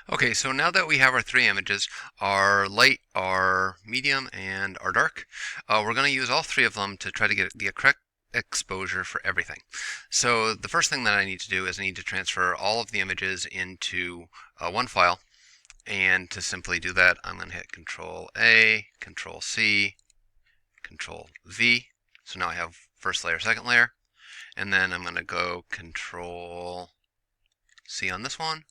Okay, so now that we have our three images, our light, our medium, and our dark, we're going to use all three of them to try to get the correct exposure for everything. So the first thing that I need to do is I need to transfer all of the images into one file. And to simply do that, I'm going to hit Control A, Control C, Control V. So now I have first layer, second layer. And then I'm going to go Control C on this one.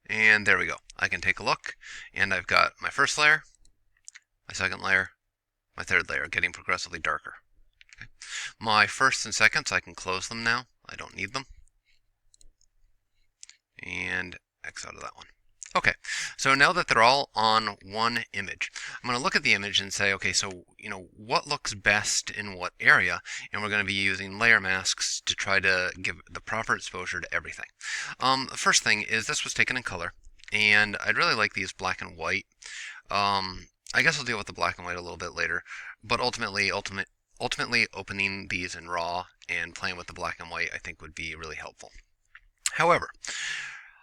And there we go. I can take a look, and I've got my first layer, my second layer, my third layer getting progressively darker. Okay. My firsts and seconds, I can close them now. I don't need them. And X out of that one. Okay, so now that they're all on one image, I'm going to look at the image and say, okay, so what looks best in what area, and we're going to be using layer masks to try to give the proper exposure to everything. The first thing is this was taken in color, and I'd really like these black and white. I guess I'll deal with the black and white a little bit later, but ultimately opening these in RAW and playing with the black and white I think would be really helpful. However,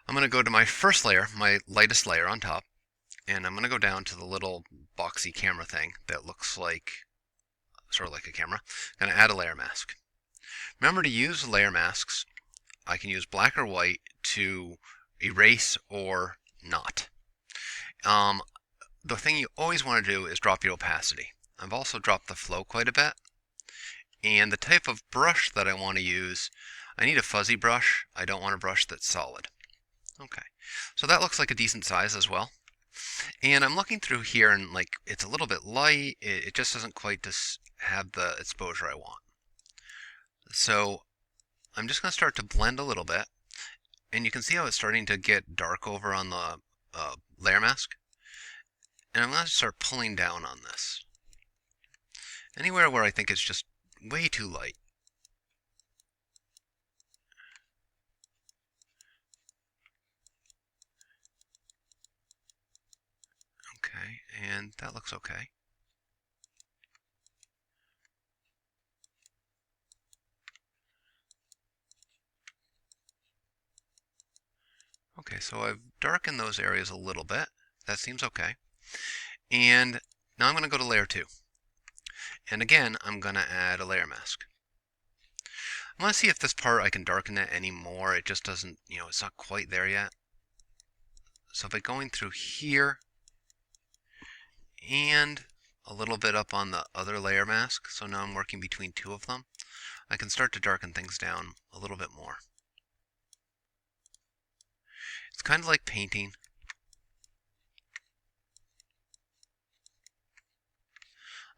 I'm going to go to my first layer, my lightest layer on top, and I'm going to go down to the little boxy camera thing that looks like, sort of like a camera. I'm going to add a layer mask. Remember to use layer masks. I can use black or white to erase or not. The thing you always want to do is drop your opacity. I've also dropped the flow quite a bit. And the type of brush that I want to use, I need a fuzzy brush. I don't want a brush that's solid. Okay, so that looks like a decent size as well. And I'm looking through here and like it's a little bit light. It just doesn't quite just have the exposure I want. So I'm just going to start to blend a little bit. And you can see how it's starting to get dark over on the layer mask. And I'm going to start pulling down on this. Anywhere where I think it's just way too light. Okay, and that looks okay. Okay, so I've darkened those areas a little bit. That seems okay. And now I'm going to go to layer 2. And again, I'm going to add a layer mask. I want to see if this part I can darken it any more. It just doesn't, it's not quite there yet. So by going through here and a little bit up on the other layer mask, so now I'm working between two of them, I can start to darken things down a little bit more. It's kind of like painting.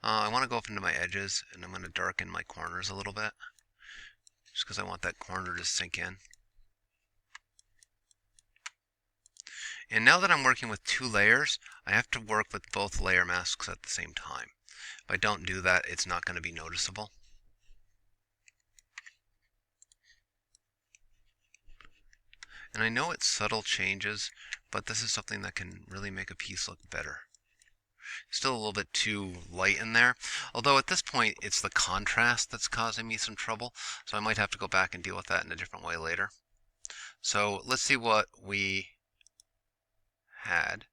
I want to go up into my edges, and I'm going to darken my corners a little bit, just because I want that corner to sink in. And now that I'm working with two layers, I have to work with both layer masks at the same time. If I don't do that, it's not going to be noticeable. And I know it's subtle changes, but this is something that can really make a piece look better. Still a little bit too light in there, although at this point it's the contrast that's causing me some trouble, so I might have to go back and deal with that in a different way later. So let's see what we had.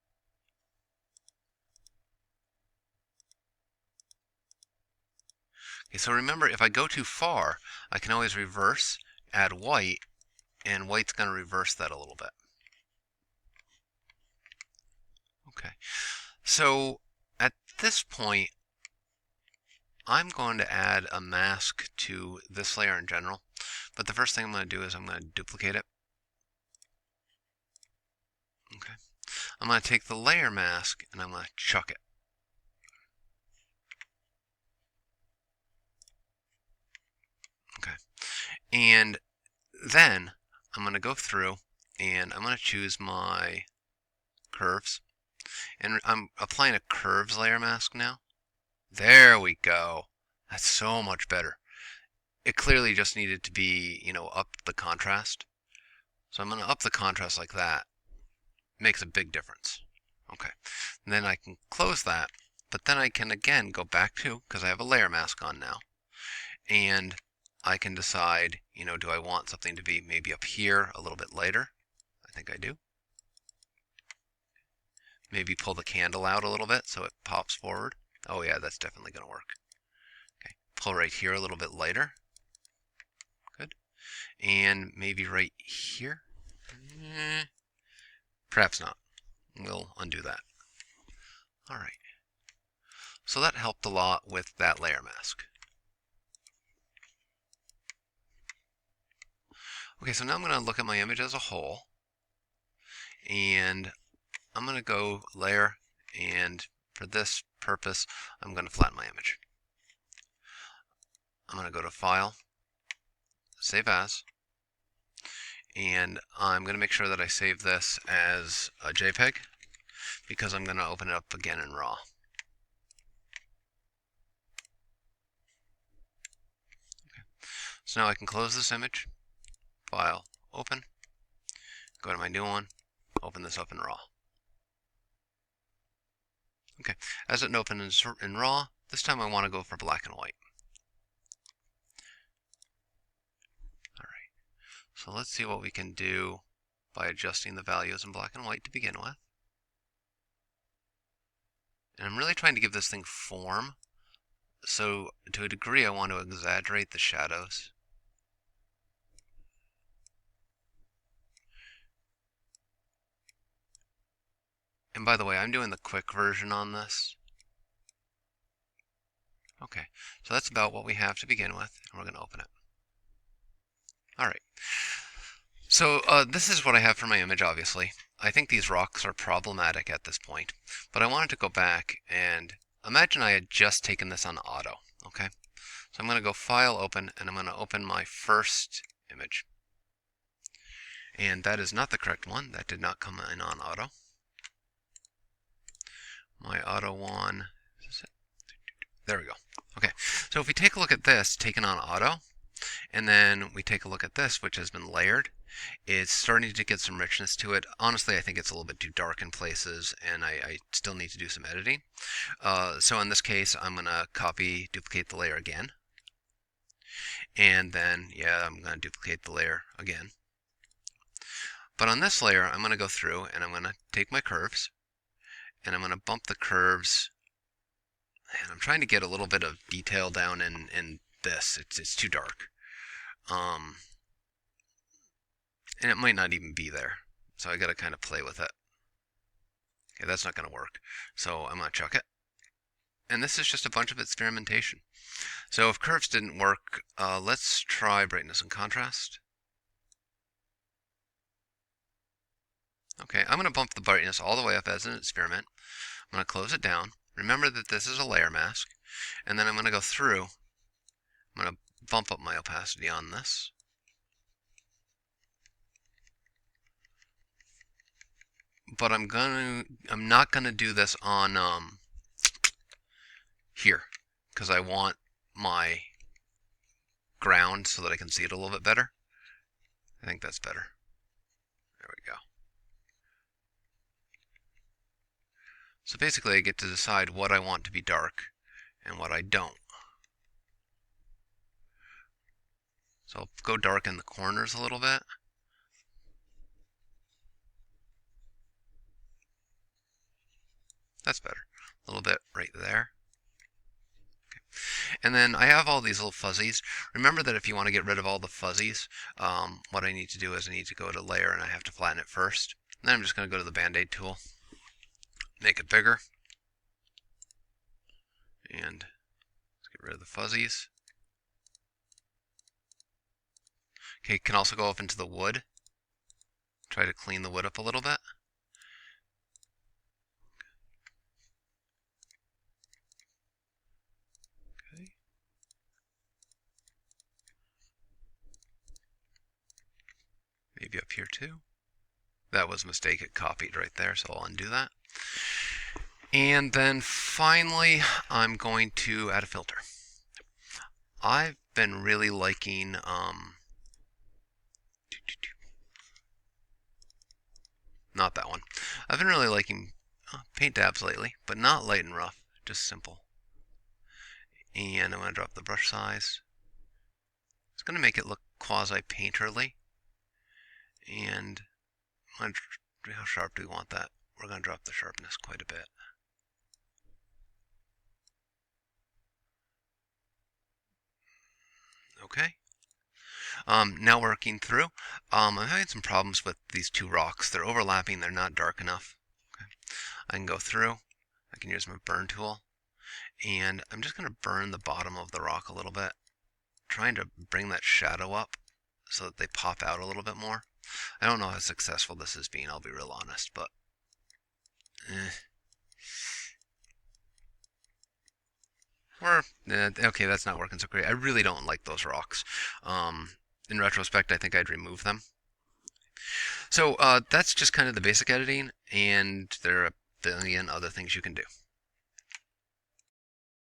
Okay, so remember, if I go too far, I can always reverse, add white, and white's going to reverse that a little bit. Okay, so at this point, I'm going to add a mask to this layer in general, but the first thing I'm going to do is I'm going to duplicate it. Okay, I'm going to take the layer mask and I'm going to chuck it. Okay, and then I'm going to go through and I'm going to choose my curves, and I'm applying a curves layer mask now. There we go. That's so much better. It clearly just needed to be, up the contrast. So I'm going to up the contrast like that. Makes a big difference. Okay. And then I can close that, but then I can again go back to, because I have a layer mask on now, and I can decide, do I want something to be maybe up here a little bit lighter? I I think I do. Maybe pull the candle out a little bit so it pops forward. Oh yeah, that's definitely going to work. Okay, pull right here a little bit lighter. Good. And maybe right here. Perhaps not. We'll undo that. All right. So that helped a lot with that layer mask. Okay, so now I'm going to look at my image as a whole. And I'm going to go layer, and for this purpose, I'm going to flatten my image. I'm going to go to File, Save As, and I'm going to make sure that I save this as a JPEG because I'm going to open it up again in RAW. Okay. So now I can close this image, File, Open, go to my new one, open this up in RAW. Okay, as it opens in RAW, this time I want to go for black and white. Alright, so let's see what we can do by adjusting the values in black and white to begin with. And I'm really trying to give this thing form, so to a degree I want to exaggerate the shadows. And by the way, I'm doing the quick version on this. Okay, so that's about what we have to begin with, and we're going to open it. Alright, so this is what I have for my image, obviously. I think these rocks are problematic at this point, but I wanted to go back and imagine I had just taken this on auto, okay? So I'm going to go File, Open, and I'm going to open my first image. And that is not the correct one. That did not come in on auto. My auto one, there we go. Okay, so if we take a look at this, taken on auto, and then we take a look at this, which has been layered, it's starting to get some richness to it. Honestly, I think it's a little bit too dark in places, and I still need to do some editing. So in this case, I'm going to copy, duplicate the layer again. And then, yeah, I'm going to duplicate the layer again. But on this layer, I'm going to go through, and I'm going to take my curves, and I'm going to bump the curves. And I'm trying to get a little bit of detail down in this. It's too dark. And it might not even be there. So I got to kind of play with it. Okay, that's not going to work. So I'm going to chuck it. And this is just a bunch of experimentation. So if curves didn't work, let's try brightness and contrast. Okay, I'm going to bump the brightness all the way up as an experiment. I'm going to close it down. Remember that this is a layer mask. And then I'm going to go through. I'm going to bump up my opacity on this. But I'm not going to do this on here because I want my ground so that I can see it a little bit better. I think that's better. There we go. So basically I get to decide what I want to be dark and what I don't. So I'll go dark in the corners a little bit. That's better. A little bit right there. Okay. And then I have all these little fuzzies. Remember that if you want to get rid of all the fuzzies, what I need to do is I need to go to Layer and I have to flatten it first. And then I'm just going to go to the Band-Aid tool, make it bigger, and let's get rid of the fuzzies. Okay, can also go up into the wood. Try to clean the wood up a little bit. Okay. Maybe up here too. That was a mistake, it copied right there, so I'll undo that. And then finally, I'm going to add a filter. I've been really liking not that one. I've been really liking paint dabs lately, but not light and rough, just simple. And I'm going to drop the brush size. It's going to make it look quasi-painterly. And How sharp do we want that? We're going to drop the sharpness quite a bit. Okay. Now working through, I'm having some problems with these two rocks. They're overlapping, they're not dark enough. Okay. I can go through, I can use my burn tool, and I'm just going to burn the bottom of the rock a little bit, trying to bring that shadow up so that they pop out a little bit more. I don't know how successful this is being, I'll be real honest, but okay, that's not working so great. I really don't like those rocks. In retrospect, I think I'd remove them. So that's just kind of the basic editing, and there are a billion other things you can do.